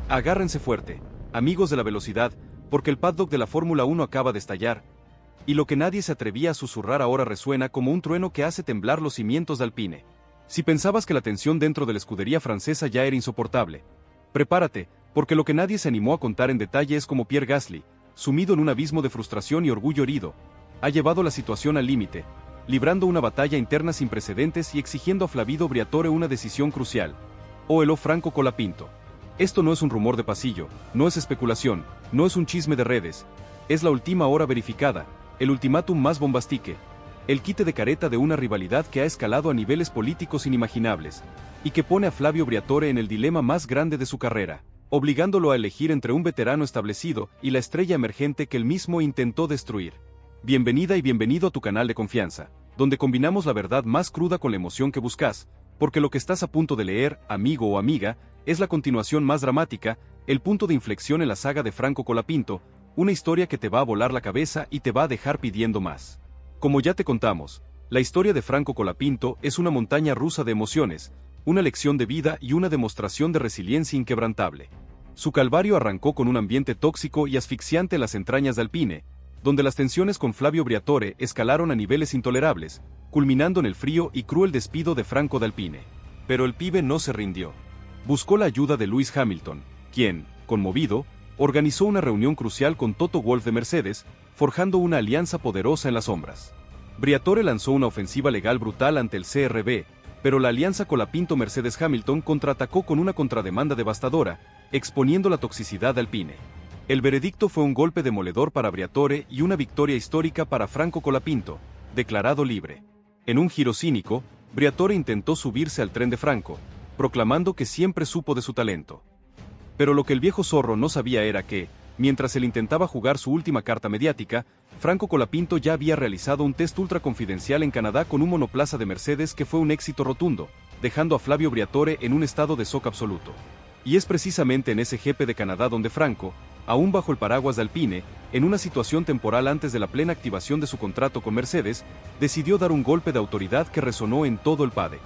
Agárrense fuerte, amigos de la velocidad, porque el paddock de la Fórmula 1 acaba de estallar, y lo que nadie se atrevía a susurrar ahora resuena como un trueno que hace temblar los cimientos de Alpine. Si pensabas que la tensión dentro de la escudería francesa ya era insoportable, prepárate, porque lo que nadie se animó a contar en detalle es cómo Pierre Gasly, sumido en un abismo de frustración y orgullo herido, ha llevado la situación al límite, librando una batalla interna sin precedentes y exigiendo a Flavio Briatore una decisión crucial. O el Franco Colapinto. Esto no es un rumor de pasillo, no es especulación, no es un chisme de redes, es la última hora verificada, el ultimátum más bombastique, el quite de careta de una rivalidad que ha escalado a niveles políticos inimaginables, y que pone a Flavio Briatore en el dilema más grande de su carrera, obligándolo a elegir entre un veterano establecido y la estrella emergente que él mismo intentó destruir. Bienvenida y bienvenido a tu canal de confianza, donde combinamos la verdad más cruda con la emoción que buscas, porque lo que estás a punto de leer, amigo o amiga, es la continuación más dramática, el punto de inflexión en la saga de Franco Colapinto, una historia que te va a volar la cabeza y te va a dejar pidiendo más. Como ya te contamos, la historia de Franco Colapinto es una montaña rusa de emociones, una lección de vida y una demostración de resiliencia inquebrantable. Su calvario arrancó con un ambiente tóxico y asfixiante en las entrañas de Alpine, donde las tensiones con Flavio Briatore escalaron a niveles intolerables, culminando en el frío y cruel despido de Franco de Alpine. Pero el pibe no se rindió. Buscó la ayuda de Lewis Hamilton, quien, conmovido, organizó una reunión crucial con Toto Wolff de Mercedes, forjando una alianza poderosa en las sombras. Briatore lanzó una ofensiva legal brutal ante el CRB, pero la alianza Colapinto-Mercedes-Hamilton contraatacó con una contrademanda devastadora, exponiendo la toxicidad de Alpine. El veredicto fue un golpe demoledor para Briatore y una victoria histórica para Franco Colapinto, declarado libre. En un giro cínico, Briatore intentó subirse al tren de Franco, proclamando que siempre supo de su talento. Pero lo que el viejo zorro no sabía era que, mientras él intentaba jugar su última carta mediática, Franco Colapinto ya había realizado un test ultra confidencial en Canadá con un monoplaza de Mercedes que fue un éxito rotundo, dejando a Flavio Briatore en un estado de shock absoluto. Y es precisamente en ese GP de Canadá donde Franco, aún bajo el paraguas de Alpine, en una situación temporal antes de la plena activación de su contrato con Mercedes, decidió dar un golpe de autoridad que resonó en todo el paddock.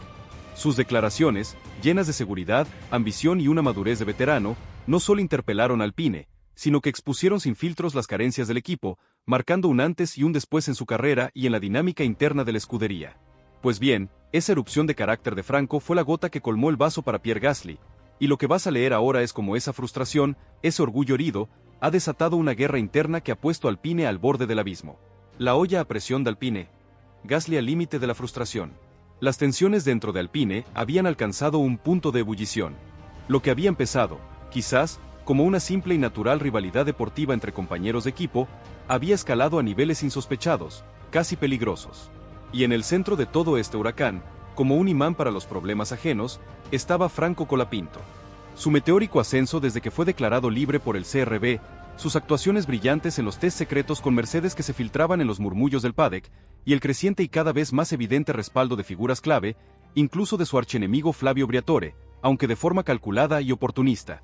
Sus declaraciones, llenas de seguridad, ambición y una madurez de veterano, no solo interpelaron a Alpine, sino que expusieron sin filtros las carencias del equipo, marcando un antes y un después en su carrera y en la dinámica interna de la escudería. Pues bien, esa erupción de carácter de Franco fue la gota que colmó el vaso para Pierre Gasly, y lo que vas a leer ahora es cómo esa frustración, ese orgullo herido, ha desatado una guerra interna que ha puesto a Alpine al borde del abismo. La olla a presión de Alpine. Gasly al límite de la frustración. Las tensiones dentro de Alpine habían alcanzado un punto de ebullición. Lo que había empezado, quizás, como una simple y natural rivalidad deportiva entre compañeros de equipo, había escalado a niveles insospechados, casi peligrosos. Y en el centro de todo este huracán, como un imán para los problemas ajenos, estaba Franco Colapinto. Su meteórico ascenso desde que fue declarado libre por el CRB, sus actuaciones brillantes en los test secretos con Mercedes que se filtraban en los murmullos del paddock, y el creciente y cada vez más evidente respaldo de figuras clave, incluso de su archienemigo Flavio Briatore, aunque de forma calculada y oportunista,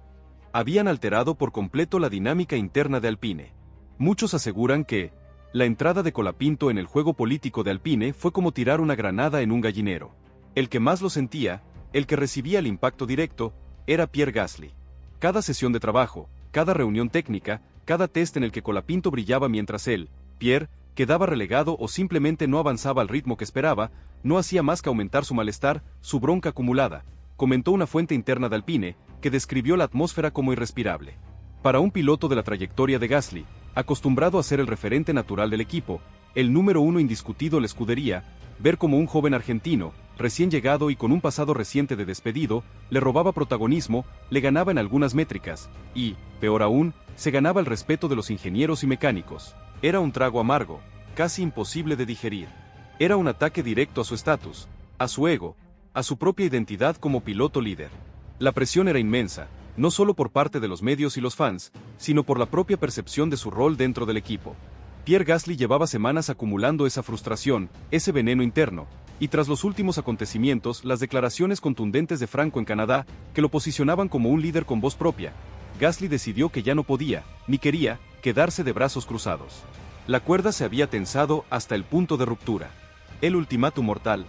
habían alterado por completo la dinámica interna de Alpine. Muchos aseguran que la entrada de Colapinto en el juego político de Alpine fue como tirar una granada en un gallinero. El que más lo sentía, el que recibía el impacto directo, era Pierre Gasly. Cada sesión de trabajo, cada reunión técnica, cada test en el que Colapinto brillaba mientras él, Pierre, quedaba relegado o simplemente no avanzaba al ritmo que esperaba, no hacía más que aumentar su malestar, su bronca acumulada, comentó una fuente interna de Alpine, que describió la atmósfera como irrespirable. Para un piloto de la trayectoria de Gasly, acostumbrado a ser el referente natural del equipo, el número uno indiscutido de la escudería, ver como un joven argentino, recién llegado y con un pasado reciente de despedido, le robaba protagonismo, le ganaba en algunas métricas, y, peor aún, se ganaba el respeto de los ingenieros y mecánicos. Era un trago amargo, casi imposible de digerir. Era un ataque directo a su estatus, a su ego, a su propia identidad como piloto líder. La presión era inmensa, no solo por parte de los medios y los fans, sino por la propia percepción de su rol dentro del equipo. Pierre Gasly llevaba semanas acumulando esa frustración, ese veneno interno, y tras los últimos acontecimientos, las declaraciones contundentes de Franco en Canadá, que lo posicionaban como un líder con voz propia, Gasly decidió que ya no podía, ni quería, quedarse de brazos cruzados. La cuerda se había tensado hasta el punto de ruptura. El ultimátum mortal.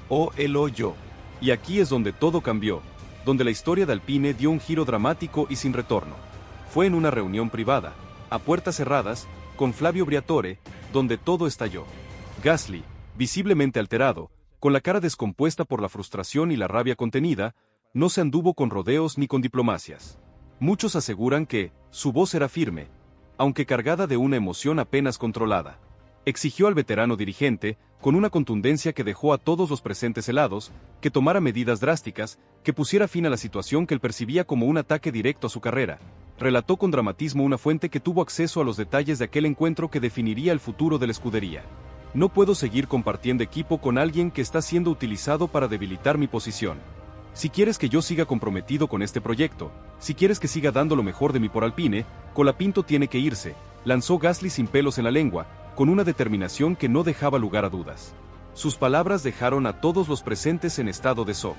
O el o yo. Y aquí es donde todo cambió. donde la historia de Alpine dio un giro dramático y sin retorno. Fue en una reunión privada, a puertas cerradas, con Flavio Briatore, donde todo estalló. Gasly, visiblemente alterado, con la cara descompuesta por la frustración y la rabia contenida, no se anduvo con rodeos ni con diplomacias. Muchos aseguran que su voz era firme, aunque cargada de una emoción apenas controlada. Exigió al veterano dirigente, con una contundencia que dejó a todos los presentes helados, que tomara medidas drásticas, que pusiera fin a la situación que él percibía como un ataque directo a su carrera. Relató con dramatismo una fuente que tuvo acceso a los detalles de aquel encuentro que definiría el futuro de la escudería. No puedo seguir compartiendo equipo con alguien que está siendo utilizado para debilitar mi posición. Si quieres que yo siga comprometido con este proyecto, si quieres que siga dando lo mejor de mí por Alpine, Colapinto tiene que irse, lanzó Gasly sin pelos en la lengua, con una determinación que no dejaba lugar a dudas. Sus palabras dejaron a todos los presentes en estado de shock.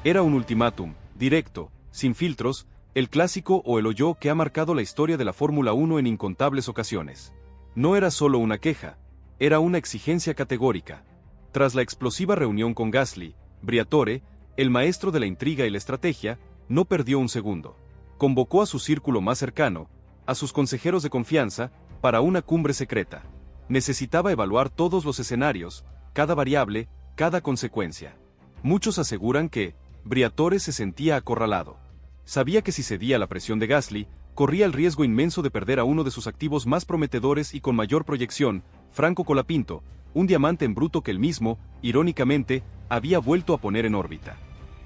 Era un ultimátum, directo, sin filtros, el clásico o el hoyo que ha marcado la historia de la Fórmula 1 en incontables ocasiones. No era solo una queja, era una exigencia categórica. Tras la explosiva reunión con Gasly, Briatore, el maestro de la intriga y la estrategia, no perdió un segundo. Convocó a su círculo más cercano, a sus consejeros de confianza, para una cumbre secreta. Necesitaba evaluar todos los escenarios, cada variable, cada consecuencia. Muchos aseguran que Briatore se sentía acorralado. Sabía que si cedía a la presión de Gasly, corría el riesgo inmenso de perder a uno de sus activos más prometedores y con mayor proyección, Franco Colapinto, un diamante en bruto que él mismo, irónicamente, había vuelto a poner en órbita.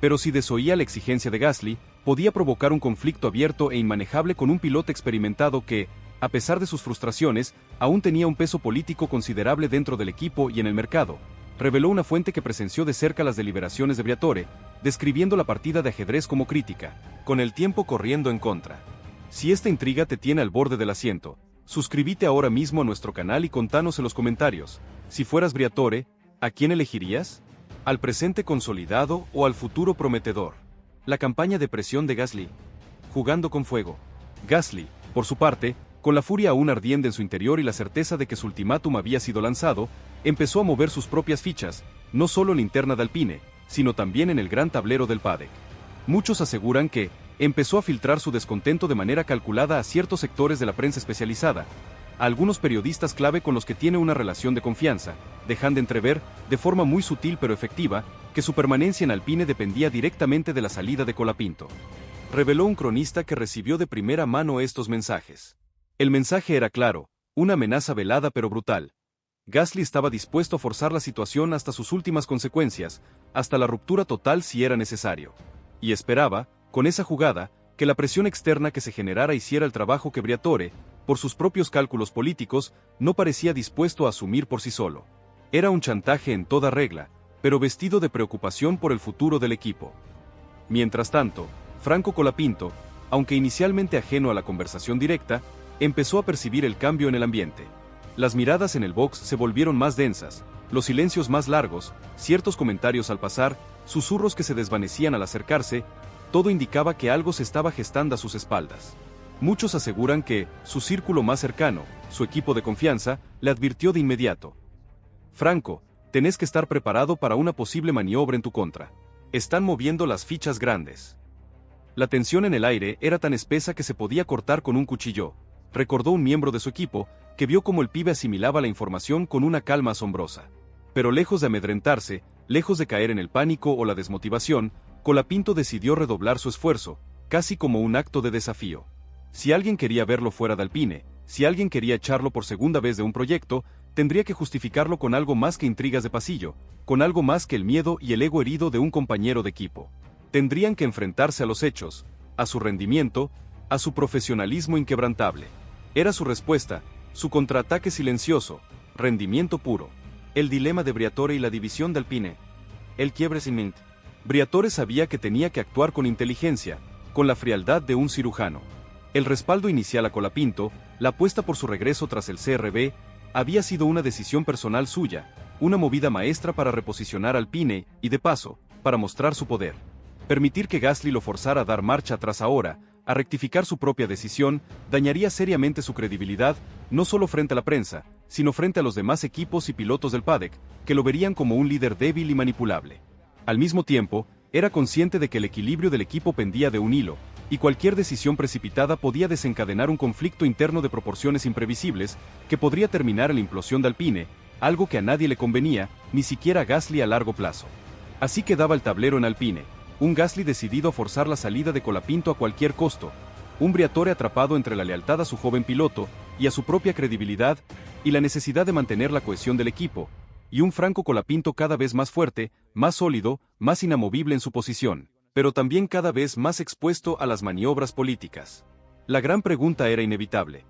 Pero si desoía la exigencia de Gasly, podía provocar un conflicto abierto e inmanejable con un piloto experimentado que, a pesar de sus frustraciones, aún tenía un peso político considerable dentro del equipo y en el mercado, reveló una fuente que presenció de cerca las deliberaciones de Briatore, describiendo la partida de ajedrez como crítica, con el tiempo corriendo en contra. Si esta intriga te tiene al borde del asiento, suscríbete ahora mismo a nuestro canal y contanos en los comentarios, si fueras Briatore, ¿a quién elegirías? ¿Al presente consolidado o al futuro prometedor? La campaña de presión de Gasly. Jugando con fuego. Gasly, por su parte, con la furia aún ardiente en su interior y la certeza de que su ultimátum había sido lanzado, empezó a mover sus propias fichas, no solo en la interna de Alpine, sino también en el gran tablero del paddock. Muchos aseguran que empezó a filtrar su descontento de manera calculada a ciertos sectores de la prensa especializada, a algunos periodistas clave con los que tiene una relación de confianza, dejando entrever, de forma muy sutil pero efectiva, que su permanencia en Alpine dependía directamente de la salida de Colapinto. Reveló un cronista que recibió de primera mano estos mensajes. El mensaje era claro, una amenaza velada pero brutal. Gasly estaba dispuesto a forzar la situación hasta sus últimas consecuencias, hasta la ruptura total si era necesario. Y esperaba, con esa jugada, que la presión externa que se generara hiciera el trabajo que Briatore, por sus propios cálculos políticos, no parecía dispuesto a asumir por sí solo. Era un chantaje en toda regla, pero vestido de preocupación por el futuro del equipo. Mientras tanto, Franco Colapinto, aunque inicialmente ajeno a la conversación directa, empezó a percibir el cambio en el ambiente. Las miradas en el box se volvieron más densas, los silencios más largos, ciertos comentarios al pasar, susurros que se desvanecían al acercarse, todo indicaba que algo se estaba gestando a sus espaldas. Muchos aseguran que su círculo más cercano, su equipo de confianza, le advirtió de inmediato. Franco, tenés que estar preparado para una posible maniobra en tu contra. Están moviendo las fichas grandes. La tensión en el aire era tan espesa que se podía cortar con un cuchillo, recordó un miembro de su equipo, que vio cómo el pibe asimilaba la información con una calma asombrosa. Pero lejos de amedrentarse, lejos de caer en el pánico o la desmotivación, Colapinto decidió redoblar su esfuerzo, casi como un acto de desafío. Si alguien quería verlo fuera de Alpine, si alguien quería echarlo por segunda vez de un proyecto, tendría que justificarlo con algo más que intrigas de pasillo, con algo más que el miedo y el ego herido de un compañero de equipo. Tendrían que enfrentarse a los hechos, a su rendimiento, a su profesionalismo inquebrantable. Era su respuesta, su contraataque silencioso, rendimiento puro. El dilema de Briatore y la división de Alpine. El quiebre sin mente. Briatore sabía que tenía que actuar con inteligencia, con la frialdad de un cirujano. El respaldo inicial a Colapinto, la apuesta por su regreso tras el CRB, había sido una decisión personal suya, una movida maestra para reposicionar Alpine y, de paso, para mostrar su poder. Permitir que Gasly lo forzara a dar marcha atrás ahora, a rectificar su propia decisión, dañaría seriamente su credibilidad, no solo frente a la prensa, sino frente a los demás equipos y pilotos del paddock, que lo verían como un líder débil y manipulable. Al mismo tiempo, Era consciente de que el equilibrio del equipo pendía de un hilo, y cualquier decisión precipitada podía desencadenar un conflicto interno de proporciones imprevisibles que podría terminar en la implosión de Alpine, algo que a nadie le convenía, ni siquiera a Gasly a largo plazo. Así quedaba el tablero en Alpine, un Gasly decidido a forzar la salida de Colapinto a cualquier costo, un Briatore atrapado entre la lealtad a su joven piloto y a su propia credibilidad y la necesidad de mantener la cohesión del equipo, y un Franco Colapinto cada vez más fuerte, más sólido, más inamovible en su posición, pero también cada vez más expuesto a las maniobras políticas. La gran pregunta era inevitable.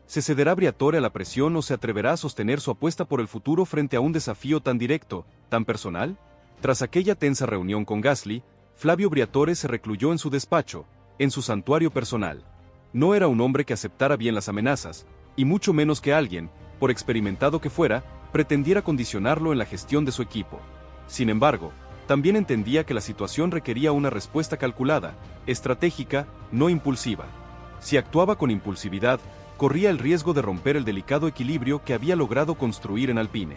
¿Se cederá Briatore a la presión o se atreverá a sostener su apuesta por el futuro frente a un desafío tan directo, tan personal? Tras aquella tensa reunión con Gasly, Flavio Briatore se recluyó en su despacho, en su santuario personal. No era un hombre que aceptara bien las amenazas, y mucho menos que alguien, por experimentado que fuera, pretendiera condicionarlo en la gestión de su equipo. Sin embargo, también entendía que la situación requería una respuesta calculada, estratégica, no impulsiva. Si actuaba con impulsividad, corría el riesgo de romper el delicado equilibrio que había logrado construir en Alpine.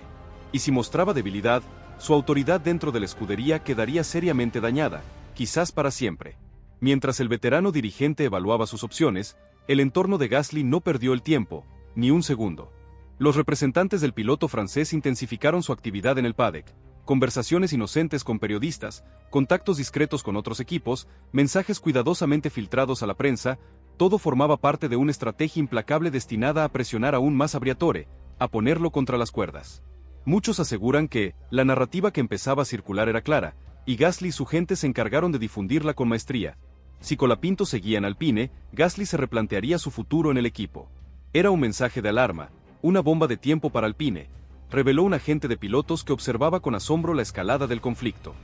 Y si mostraba debilidad, su autoridad dentro de la escudería quedaría seriamente dañada, quizás para siempre. Mientras el veterano dirigente evaluaba sus opciones, el entorno de Gasly no perdió el tiempo, ni un segundo. Los representantes del piloto francés intensificaron su actividad en el paddock, conversaciones inocentes con periodistas, contactos discretos con otros equipos, mensajes cuidadosamente filtrados a la prensa, todo formaba parte de una estrategia implacable destinada a presionar aún más a Briatore, a ponerlo contra las cuerdas. Muchos aseguran que la narrativa que empezaba a circular era clara, y Gasly y su gente se encargaron de difundirla con maestría. Si Colapinto seguía en Alpine, Gasly se replantearía su futuro en el equipo. Era un mensaje de alarma, una bomba de tiempo para Alpine, reveló un agente de pilotos que observaba con asombro la escalada del conflicto.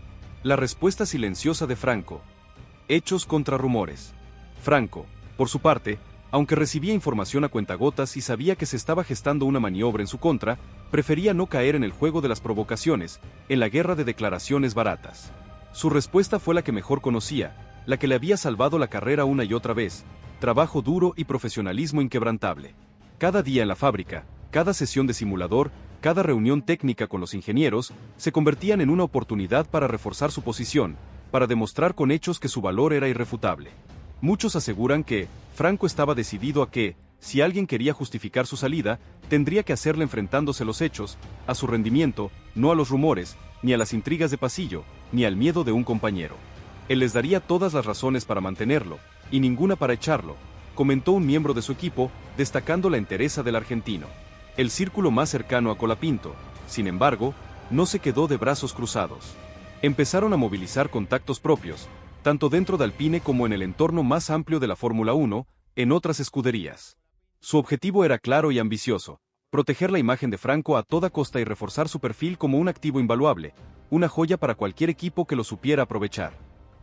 La respuesta silenciosa de Franco. Hechos contra rumores. Franco, por su parte, aunque recibía información a cuentagotas y sabía que se estaba gestando una maniobra en su contra, prefería no caer en el juego de las provocaciones, en la guerra de declaraciones baratas. Su respuesta fue la que mejor conocía, la que le había salvado la carrera una y otra vez: trabajo duro y profesionalismo inquebrantable. Cada día en la fábrica, cada sesión de simulador, cada reunión técnica con los ingenieros, se convertían en una oportunidad para reforzar su posición, para demostrar con hechos que su valor era irrefutable. Muchos aseguran que Franco estaba decidido a que, si alguien quería justificar su salida, tendría que hacerlo enfrentándose a los hechos, a su rendimiento, no a los rumores, ni a las intrigas de pasillo, ni al miedo de un compañero. Él les daría todas las razones para mantenerlo, y ninguna para echarlo, comentó un miembro de su equipo, destacando la entereza del argentino. El círculo más cercano a Colapinto, sin embargo, no se quedó de brazos cruzados. Empezaron a movilizar contactos propios, tanto dentro de Alpine como en el entorno más amplio de la Fórmula 1, en otras escuderías. Su objetivo era claro y ambicioso: proteger la imagen de Franco a toda costa y reforzar su perfil como un activo invaluable, una joya para cualquier equipo que lo supiera aprovechar.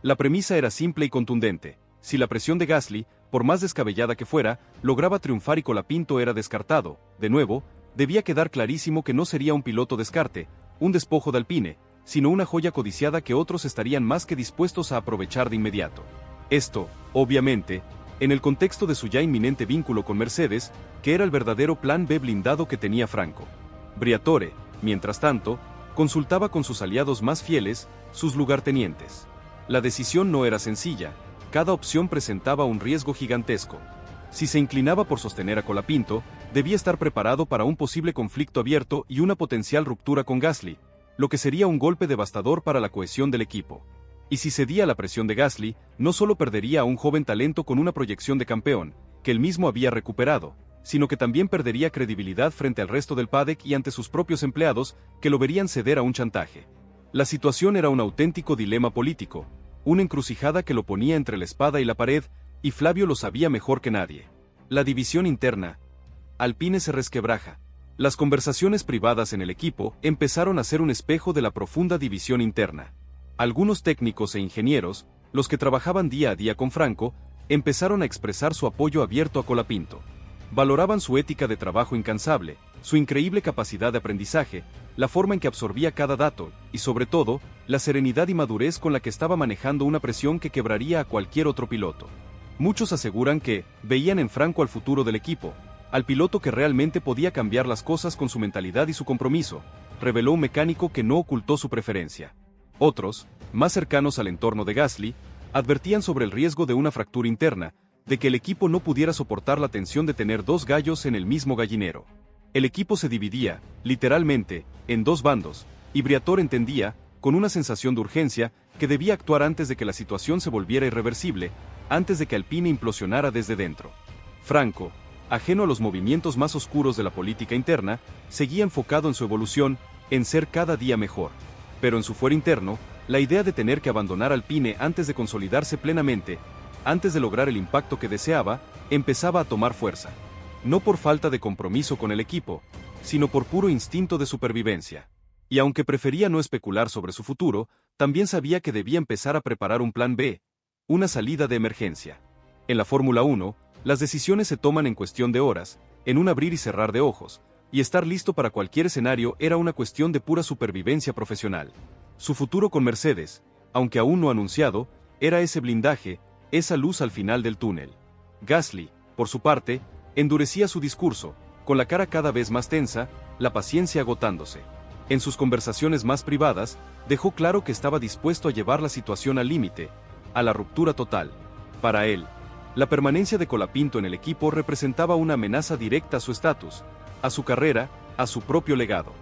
La premisa era simple y contundente: si la presión de Gasly, por más descabellada que fuera, lograba triunfar y Colapinto era descartado, de nuevo, debía quedar clarísimo que no sería un piloto descarte, un despojo de Alpine, sino una joya codiciada que otros estarían más que dispuestos a aprovechar de inmediato. Esto, obviamente, en el contexto de su ya inminente vínculo con Mercedes, que era el verdadero plan B blindado que tenía Franco. Briatore, mientras tanto, consultaba con sus aliados más fieles, sus lugartenientes. La decisión no era sencilla. Cada opción presentaba un riesgo gigantesco. Si se inclinaba por sostener a Colapinto, debía estar preparado para un posible conflicto abierto y una potencial ruptura con Gasly, lo que sería un golpe devastador para la cohesión del equipo. Y si cedía a la presión de Gasly, no solo perdería a un joven talento con una proyección de campeón, que él mismo había recuperado, sino que también perdería credibilidad frente al resto del paddock y ante sus propios empleados, que lo verían ceder a un chantaje. La situación era un auténtico dilema político, una encrucijada que lo ponía entre la espada y la pared, y Flavio lo sabía mejor que nadie. La división interna. Alpine se resquebraja. Las conversaciones privadas en el equipo empezaron a ser un espejo de la profunda división interna. Algunos técnicos e ingenieros, los que trabajaban día a día con Franco, empezaron a expresar su apoyo abierto a Colapinto. Valoraban su ética de trabajo incansable, su increíble capacidad de aprendizaje, la forma en que absorbía cada dato, y sobre todo, la serenidad y madurez con la que estaba manejando una presión que quebraría a cualquier otro piloto. Muchos aseguran que veían en Franco al futuro del equipo, al piloto que realmente podía cambiar las cosas con su mentalidad y su compromiso, reveló un mecánico que no ocultó su preferencia. Otros, más cercanos al entorno de Gasly, advertían sobre el riesgo de una fractura interna, de que el equipo no pudiera soportar la tensión de tener dos gallos en el mismo gallinero. El equipo se dividía, literalmente, en dos bandos, y Briatore entendía, con una sensación de urgencia, que debía actuar antes de que la situación se volviera irreversible, antes de que Alpine implosionara desde dentro. Franco, ajeno a los movimientos más oscuros de la política interna, seguía enfocado en su evolución, en ser cada día mejor. Pero en su fuero interno, la idea de tener que abandonar Alpine antes de consolidarse plenamente, antes de lograr el impacto que deseaba, empezaba a tomar fuerza. No por falta de compromiso con el equipo, sino por puro instinto de supervivencia. Y aunque prefería no especular sobre su futuro, también sabía que debía empezar a preparar un plan B, una salida de emergencia. En la Fórmula 1, las decisiones se toman en cuestión de horas, en un abrir y cerrar de ojos, y estar listo para cualquier escenario era una cuestión de pura supervivencia profesional. Su futuro con Mercedes, aunque aún no anunciado, era ese blindaje, esa luz al final del túnel. Gasly, por su parte, endurecía su discurso, con la cara cada vez más tensa, la paciencia agotándose. En sus conversaciones más privadas, dejó claro que estaba dispuesto a llevar la situación al límite, a la ruptura total. Para él, la permanencia de Colapinto en el equipo representaba una amenaza directa a su estatus, a su carrera, a su propio legado.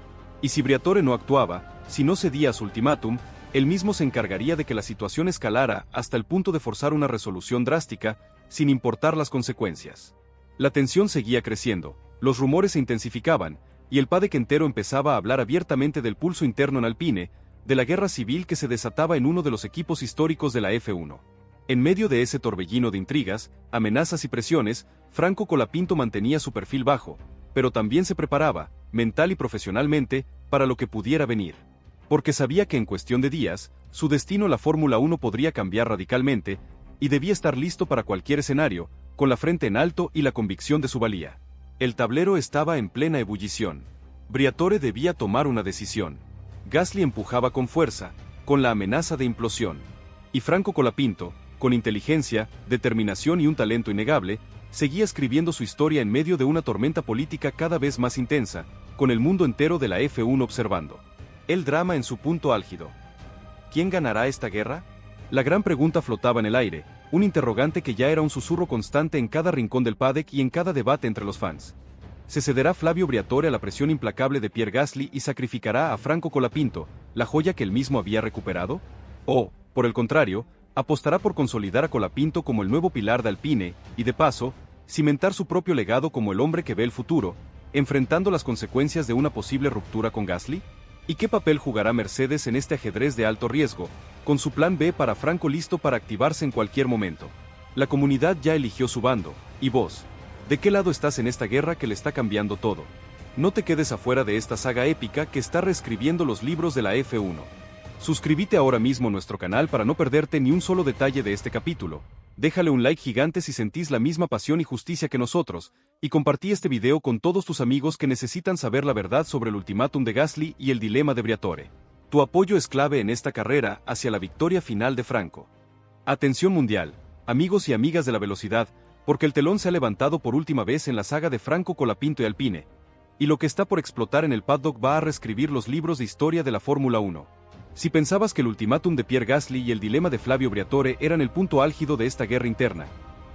Y si Briatore no actuaba, si no cedía a su ultimátum, él mismo se encargaría de que la situación escalara hasta el punto de forzar una resolución drástica, sin importar las consecuencias. La tensión seguía creciendo, los rumores se intensificaban, y el paddock entero empezaba a hablar abiertamente del pulso interno en Alpine, de la guerra civil que se desataba en uno de los equipos históricos de la F1. En medio de ese torbellino de intrigas, amenazas y presiones, Franco Colapinto mantenía su perfil bajo, pero también se preparaba, mental y profesionalmente, para lo que pudiera venir. Porque sabía que en cuestión de días, su destino en la Fórmula 1 podría cambiar radicalmente, y debía estar listo para cualquier escenario, con la frente en alto y la convicción de su valía. El tablero estaba en plena ebullición. Briatore debía tomar una decisión. Gasly empujaba con fuerza, con la amenaza de implosión. Y Franco Colapinto, con inteligencia, determinación y un talento innegable, seguía escribiendo su historia en medio de una tormenta política cada vez más intensa, con el mundo entero de la F1 observando. El drama en su punto álgido. ¿Quién ganará esta guerra? La gran pregunta flotaba en el aire, un interrogante que ya era un susurro constante en cada rincón del paddock y en cada debate entre los fans. ¿Se cederá Flavio Briatore a la presión implacable de Pierre Gasly y sacrificará a Franco Colapinto, la joya que él mismo había recuperado? ¿O, por el contrario, apostará por consolidar a Colapinto como el nuevo pilar de Alpine, y de paso, cimentar su propio legado como el hombre que ve el futuro, enfrentando las consecuencias de una posible ruptura con Gasly? ¿Y qué papel jugará Mercedes en este ajedrez de alto riesgo, con su plan B para Franco listo para activarse en cualquier momento? La comunidad ya eligió su bando, y vos, ¿de qué lado estás en esta guerra que le está cambiando todo? No te quedes afuera de esta saga épica que está reescribiendo los libros de la F1. Suscríbete ahora mismo a nuestro canal para no perderte ni un solo detalle de este capítulo. Déjale un like gigante si sentís la misma pasión y justicia que nosotros, y compartí este video con todos tus amigos que necesitan saber la verdad sobre el ultimátum de Gasly y el dilema de Briatore. Tu apoyo es clave en esta carrera hacia la victoria final de Franco. Atención mundial, amigos y amigas de la velocidad, porque el telón se ha levantado por última vez en la saga de Franco Colapinto y Alpine, y lo que está por explotar en el paddock va a reescribir los libros de historia de la Fórmula 1. Si pensabas que el ultimátum de Pierre Gasly y el dilema de Flavio Briatore eran el punto álgido de esta guerra interna,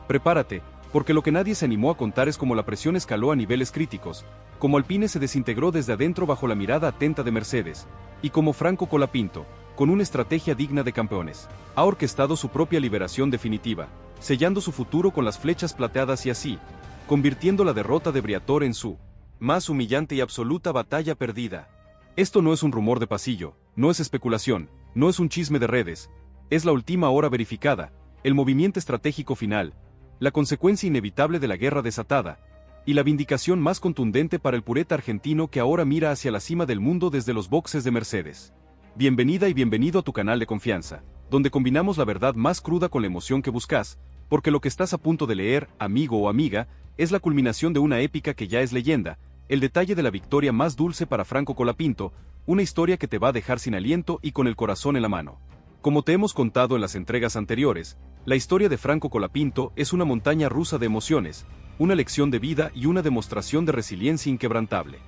prepárate, porque lo que nadie se animó a contar es cómo la presión escaló a niveles críticos, cómo Alpine se desintegró desde adentro bajo la mirada atenta de Mercedes, y cómo Franco Colapinto, con una estrategia digna de campeones, ha orquestado su propia liberación definitiva, sellando su futuro con las flechas plateadas y así, convirtiendo la derrota de Briatore en su más humillante y absoluta batalla perdida. Esto no es un rumor de pasillo, no es especulación, no es un chisme de redes, es la última hora verificada, el movimiento estratégico final, la consecuencia inevitable de la guerra desatada, y la vindicación más contundente para el pureta argentino que ahora mira hacia la cima del mundo desde los boxes de Mercedes. Bienvenida y bienvenido a tu canal de confianza, donde combinamos la verdad más cruda con la emoción que buscas, porque lo que estás a punto de leer, amigo o amiga, es la culminación de una épica que ya es leyenda, el detalle de la victoria más dulce para Franco Colapinto, una historia que te va a dejar sin aliento y con el corazón en la mano. Como te hemos contado en las entregas anteriores, la historia de Franco Colapinto es una montaña rusa de emociones, una lección de vida y una demostración de resiliencia inquebrantable.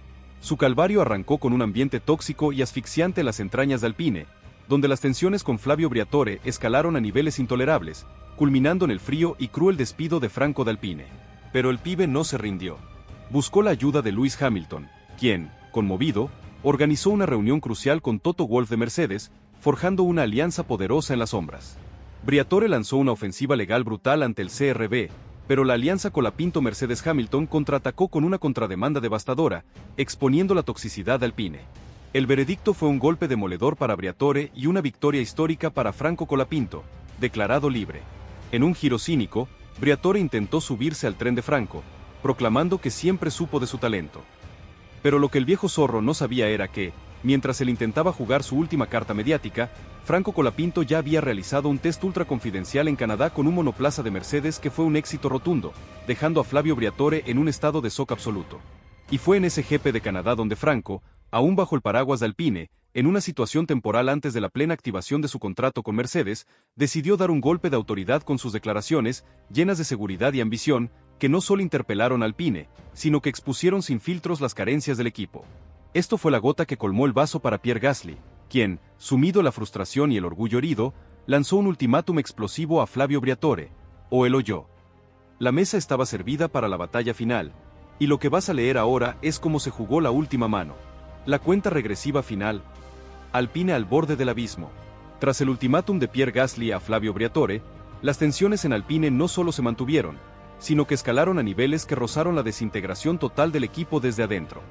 Su calvario arrancó con un ambiente tóxico y asfixiante en las entrañas de Alpine, donde las tensiones con Flavio Briatore escalaron a niveles intolerables, culminando en el frío y cruel despido de Franco de Alpine. Pero el pibe no se rindió. Buscó la ayuda de Lewis Hamilton, quien, conmovido, organizó una reunión crucial con Toto Wolff de Mercedes, forjando una alianza poderosa en las sombras. Briatore lanzó una ofensiva legal brutal ante el CRB, pero la alianza Colapinto-Mercedes-Hamilton contraatacó con una contrademanda devastadora, exponiendo la toxicidad de Alpine. El veredicto fue un golpe demoledor para Briatore y una victoria histórica para Franco Colapinto, declarado libre. En un giro cínico, Briatore intentó subirse al tren de Franco, proclamando que siempre supo de su talento. Pero lo que el viejo zorro no sabía era que, mientras él intentaba jugar su última carta mediática, Franco Colapinto ya había realizado un test ultra confidencial en Canadá con un monoplaza de Mercedes que fue un éxito rotundo, dejando a Flavio Briatore en un estado de shock absoluto. Y fue en ese GP de Canadá donde Franco, aún bajo el paraguas de Alpine, en una situación temporal antes de la plena activación de su contrato con Mercedes, decidió dar un golpe de autoridad con sus declaraciones, llenas de seguridad y ambición, que no solo interpelaron a Alpine, sino que expusieron sin filtros las carencias del equipo. Esto fue la gota que colmó el vaso para Pierre Gasly, quien, sumido en la frustración y el orgullo herido, lanzó un ultimátum explosivo a Flavio Briatore, o él o yo. La mesa estaba servida para la batalla final, y lo que vas a leer ahora es cómo se jugó la última mano. La cuenta regresiva final. Alpine al borde del abismo. Tras el ultimátum de Pierre Gasly a Flavio Briatore, las tensiones en Alpine no solo se mantuvieron, sino que escalaron a niveles que rozaron la desintegración total del equipo desde adentro.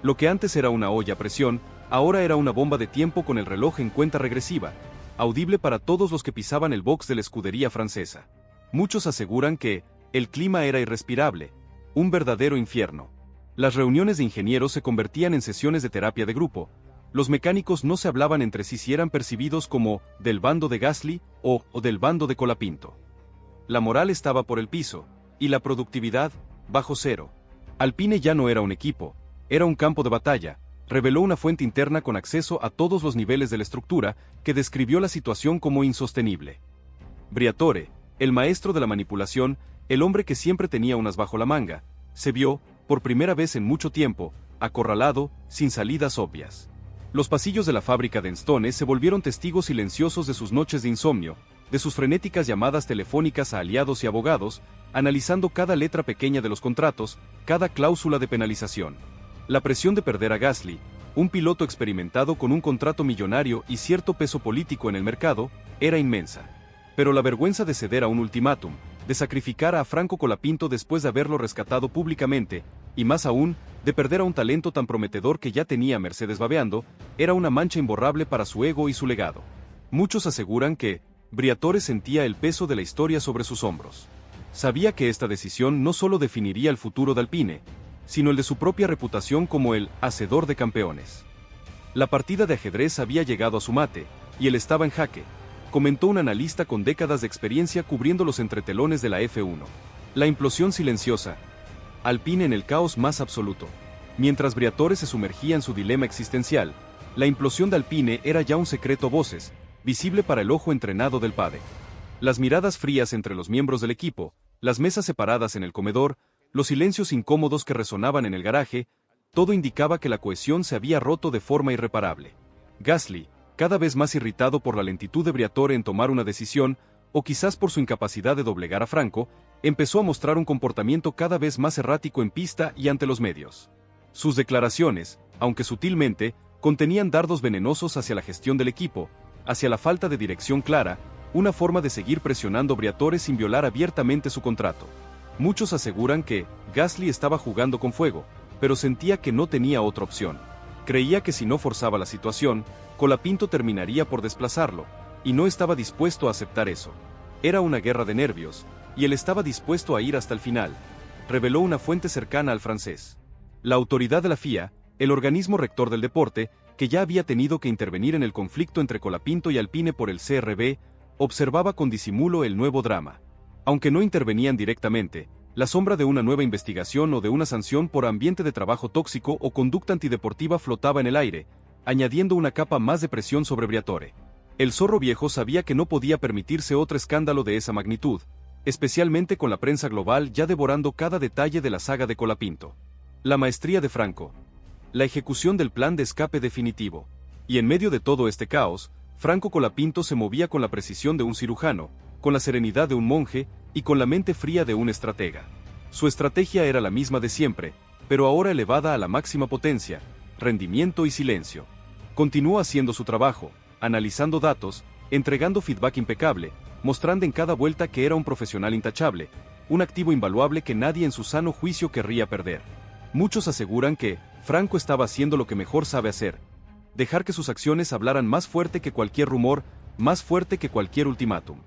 Lo que antes era una olla a presión, ahora era una bomba de tiempo con el reloj en cuenta regresiva, audible para todos los que pisaban el box de la escudería francesa. Muchos aseguran que el clima era irrespirable, un verdadero infierno. Las reuniones de ingenieros se convertían en sesiones de terapia de grupo. Los mecánicos no se hablaban entre sí si eran percibidos como del bando de Gasly o del bando de Colapinto. La moral estaba por el piso, y la productividad, bajo cero. Alpine ya no era un equipo, era un campo de batalla, reveló una fuente interna con acceso a todos los niveles de la estructura, que describió la situación como insostenible. Briatore, el maestro de la manipulación, el hombre que siempre tenía unas bajo la manga, se vio, por primera vez en mucho tiempo, acorralado, sin salidas obvias. Los pasillos de la fábrica de Enstone se volvieron testigos silenciosos de sus noches de insomnio, de sus frenéticas llamadas telefónicas a aliados y abogados, analizando cada letra pequeña de los contratos, cada cláusula de penalización. La presión de perder a Gasly, un piloto experimentado con un contrato millonario y cierto peso político en el mercado, era inmensa. Pero la vergüenza de ceder a un ultimátum, de sacrificar a Franco Colapinto después de haberlo rescatado públicamente, y más aún, de perder a un talento tan prometedor que ya tenía Mercedes babeando, era una mancha imborrable para su ego y su legado. Muchos aseguran que Briatore sentía el peso de la historia sobre sus hombros. Sabía que esta decisión no solo definiría el futuro de Alpine, sino el de su propia reputación como el hacedor de campeones. La partida de ajedrez había llegado a su mate, y él estaba en jaque, comentó un analista con décadas de experiencia cubriendo los entretelones de la F1. La implosión silenciosa. Alpine en el caos más absoluto. Mientras Briatore se sumergía en su dilema existencial, la implosión de Alpine era ya un secreto a voces, visible para el ojo entrenado del padre. Las miradas frías entre los miembros del equipo, las mesas separadas en el comedor, los silencios incómodos que resonaban en el garaje, todo indicaba que la cohesión se había roto de forma irreparable. Gasly, cada vez más irritado por la lentitud de Briatore en tomar una decisión, o quizás por su incapacidad de doblegar a Franco, empezó a mostrar un comportamiento cada vez más errático en pista y ante los medios. Sus declaraciones, aunque sutilmente, contenían dardos venenosos hacia la gestión del equipo, hacia la falta de dirección clara, una forma de seguir presionando a Briatore sin violar abiertamente su contrato. Muchos aseguran que Gasly estaba jugando con fuego, pero sentía que no tenía otra opción. Creía que si no forzaba la situación, Colapinto terminaría por desplazarlo, y no estaba dispuesto a aceptar eso. Era una guerra de nervios, y él estaba dispuesto a ir hasta el final, reveló una fuente cercana al francés. La autoridad de la FIA, el organismo rector del deporte, que ya había tenido que intervenir en el conflicto entre Colapinto y Alpine por el CRB, observaba con disimulo el nuevo drama. Aunque no intervenían directamente, la sombra de una nueva investigación o de una sanción por ambiente de trabajo tóxico o conducta antideportiva flotaba en el aire, añadiendo una capa más de presión sobre Briatore. El zorro viejo sabía que no podía permitirse otro escándalo de esa magnitud, especialmente con la prensa global ya devorando cada detalle de la saga de Colapinto. La maestría de Franco. La ejecución del plan de escape definitivo. Y en medio de todo este caos, Franco Colapinto se movía con la precisión de un cirujano, con la serenidad de un monje y con la mente fría de un estratega. Su estrategia era la misma de siempre, pero ahora elevada a la máxima potencia, rendimiento y silencio. Continuó haciendo su trabajo, analizando datos, entregando feedback impecable, mostrando en cada vuelta que era un profesional intachable, un activo invaluable que nadie en su sano juicio querría perder. Muchos aseguran que Franco estaba haciendo lo que mejor sabe hacer: dejar que sus acciones hablaran más fuerte que cualquier rumor, más fuerte que cualquier ultimátum.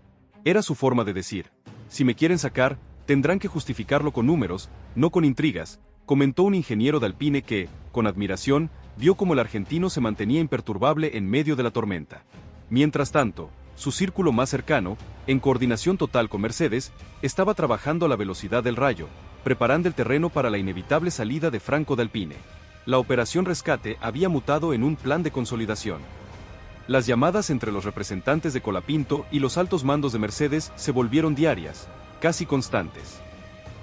Era su forma de decir: si me quieren sacar, tendrán que justificarlo con números, no con intrigas, comentó un ingeniero de Alpine que, con admiración, vio cómo el argentino se mantenía imperturbable en medio de la tormenta. Mientras tanto, su círculo más cercano, en coordinación total con Mercedes, estaba trabajando a la velocidad del rayo, preparando el terreno para la inevitable salida de Franco de Alpine. La operación rescate había mutado en un plan de consolidación. Las llamadas entre los representantes de Colapinto y los altos mandos de Mercedes se volvieron diarias, casi constantes.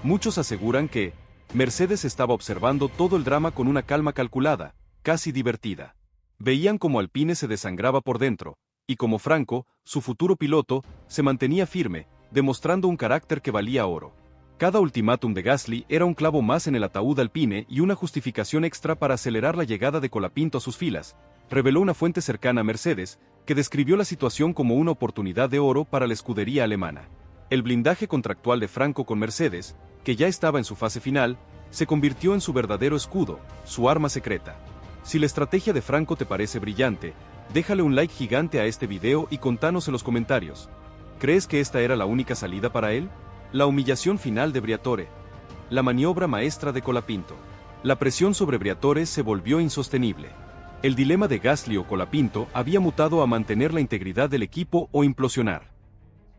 Muchos aseguran que Mercedes estaba observando todo el drama con una calma calculada, casi divertida. Veían cómo Alpine se desangraba por dentro, y como Franco, su futuro piloto, se mantenía firme, demostrando un carácter que valía oro. Cada ultimátum de Gasly era un clavo más en el ataúd Alpine y una justificación extra para acelerar la llegada de Colapinto a sus filas, reveló una fuente cercana a Mercedes, que describió la situación como una oportunidad de oro para la escudería alemana. El blindaje contractual de Franco con Mercedes, que ya estaba en su fase final, se convirtió en su verdadero escudo, su arma secreta. Si la estrategia de Franco te parece brillante, déjale un like gigante a este video y contanos en los comentarios. ¿Crees que esta era la única salida para él? La humillación final de Briatore. La maniobra maestra de Colapinto. La presión sobre Briatore se volvió insostenible. El dilema de Gasly o Colapinto había mutado a mantener la integridad del equipo o implosionar.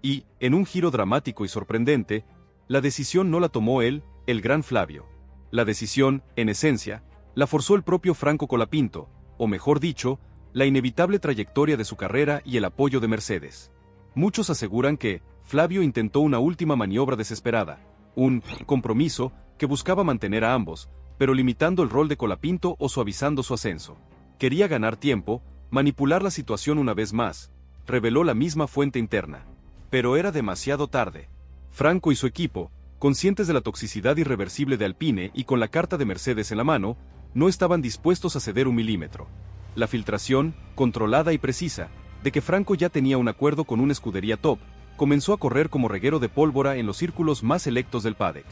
Y, en un giro dramático y sorprendente, la decisión no la tomó él, el gran Flavio. La decisión, en esencia, la forzó el propio Franco Colapinto, o mejor dicho, la inevitable trayectoria de su carrera y el apoyo de Mercedes. Muchos aseguran que Flavio intentó una última maniobra desesperada, un compromiso que buscaba mantener a ambos, pero limitando el rol de Colapinto o suavizando su ascenso. Quería ganar tiempo, manipular la situación una vez más, reveló la misma fuente interna. Pero era demasiado tarde. Franco y su equipo, conscientes de la toxicidad irreversible de Alpine y con la carta de Mercedes en la mano, no estaban dispuestos a ceder un milímetro. La filtración, controlada y precisa, de que Franco ya tenía un acuerdo con una escudería top, comenzó a correr como reguero de pólvora en los círculos más selectos del paddock.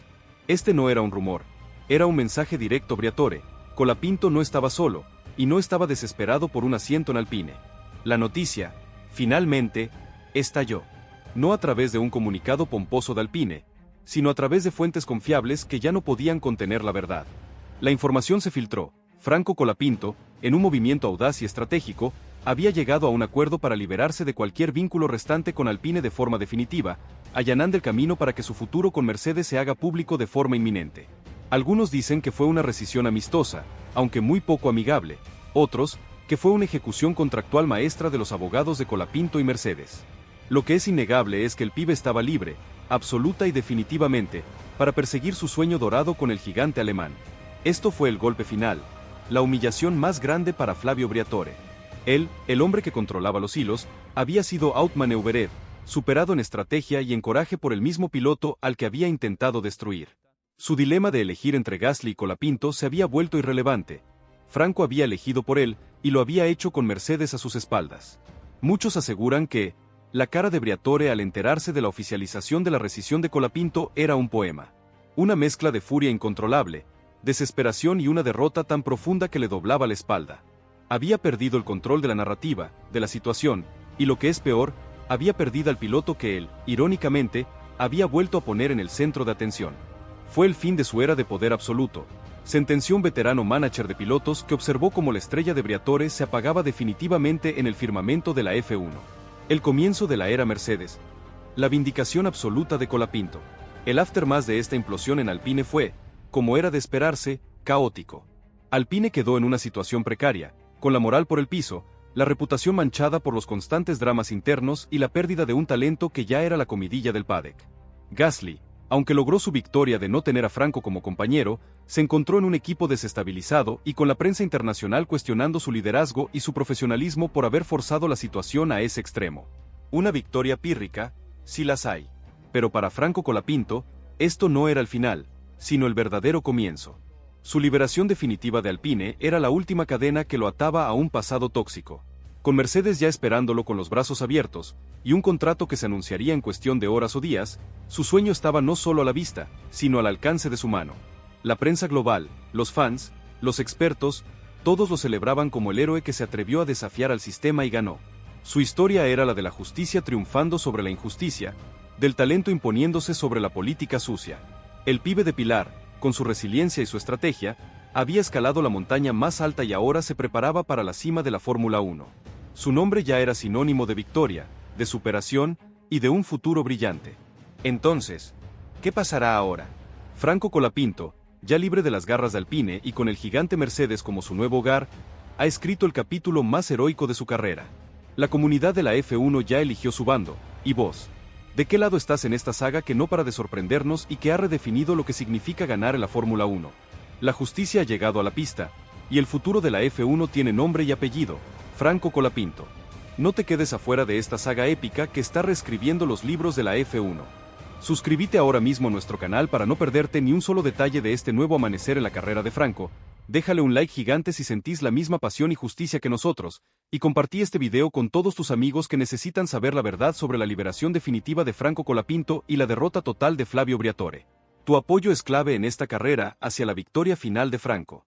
Este no era un rumor, era un mensaje directo a Briatore: Colapinto no estaba solo, y no estaba desesperado por un asiento en Alpine. La noticia, finalmente, estalló. No a través de un comunicado pomposo de Alpine, sino a través de fuentes confiables que ya no podían contener la verdad. La información se filtró: Franco Colapinto, en un movimiento audaz y estratégico, había llegado a un acuerdo para liberarse de cualquier vínculo restante con Alpine de forma definitiva, allanando el camino para que su futuro con Mercedes se haga público de forma inminente. Algunos dicen que fue una rescisión amistosa, aunque muy poco amigable; otros, que fue una ejecución contractual maestra de los abogados de Colapinto y Mercedes. Lo que es innegable es que el pibe estaba libre, absoluta y definitivamente, para perseguir su sueño dorado con el gigante alemán. Esto fue el golpe final, la humillación más grande para Flavio Briatore. Él, el hombre que controlaba los hilos, había sido outmaneuvered, superado en estrategia y en coraje por el mismo piloto al que había intentado destruir. Su dilema de elegir entre Gasly y Colapinto se había vuelto irrelevante. Franco había elegido por él, y lo había hecho con Mercedes a sus espaldas. Muchos aseguran que la cara de Briatore al enterarse de la oficialización de la rescisión de Colapinto era un poema. Una mezcla de furia incontrolable, desesperación y una derrota tan profunda que le doblaba la espalda. Había perdido el control de la narrativa, de la situación, y lo que es peor, había perdido al piloto que él, irónicamente, había vuelto a poner en el centro de atención. Fue el fin de su era de poder absoluto, sentenció un veterano manager de pilotos que observó cómo la estrella de Briatore se apagaba definitivamente en el firmamento de la F1. El comienzo de la era Mercedes. La vindicación absoluta de Colapinto. El aftermath de esta implosión en Alpine fue, como era de esperarse, caótico. Alpine quedó en una situación precaria, con la moral por el piso, la reputación manchada por los constantes dramas internos y la pérdida de un talento que ya era la comidilla del paddock. Gasly, Aunque logró su victoria de no tener a Franco como compañero, se encontró en un equipo desestabilizado y con la prensa internacional cuestionando su liderazgo y su profesionalismo por haber forzado la situación a ese extremo. Una victoria pírrica, sí las hay. Pero para Franco Colapinto, esto no era el final, sino el verdadero comienzo. Su liberación definitiva de Alpine era la última cadena que lo ataba a un pasado tóxico. Con Mercedes ya esperándolo con los brazos abiertos, y un contrato que se anunciaría en cuestión de horas o días, su sueño estaba no solo a la vista, sino al alcance de su mano. La prensa global, los fans, los expertos, todos lo celebraban como el héroe que se atrevió a desafiar al sistema y ganó. Su historia era la de la justicia triunfando sobre la injusticia, del talento imponiéndose sobre la política sucia. El pibe de Pilar, con su resiliencia y su estrategia, había escalado la montaña más alta y ahora se preparaba para la cima de la Fórmula 1. Su nombre ya era sinónimo de victoria, de superación y de un futuro brillante. Entonces, ¿qué pasará ahora? Franco Colapinto, ya libre de las garras de Alpine y con el gigante Mercedes como su nuevo hogar, ha escrito el capítulo más heroico de su carrera. La comunidad de la F1 ya eligió su bando, y vos. ¿De qué lado estás en esta saga que no para de sorprendernos y que ha redefinido lo que significa ganar en la Fórmula 1? La justicia ha llegado a la pista, y el futuro de la F1 tiene nombre y apellido: Franco Colapinto. No te quedes afuera de esta saga épica que está reescribiendo los libros de la F1. Suscríbete ahora mismo a nuestro canal para no perderte ni un solo detalle de este nuevo amanecer en la carrera de Franco. Déjale un like gigante si sentís la misma pasión y justicia que nosotros, y compartí este video con todos tus amigos que necesitan saber la verdad sobre la liberación definitiva de Franco Colapinto y la derrota total de Flavio Briatore. Tu apoyo es clave en esta carrera hacia la victoria final de Franco.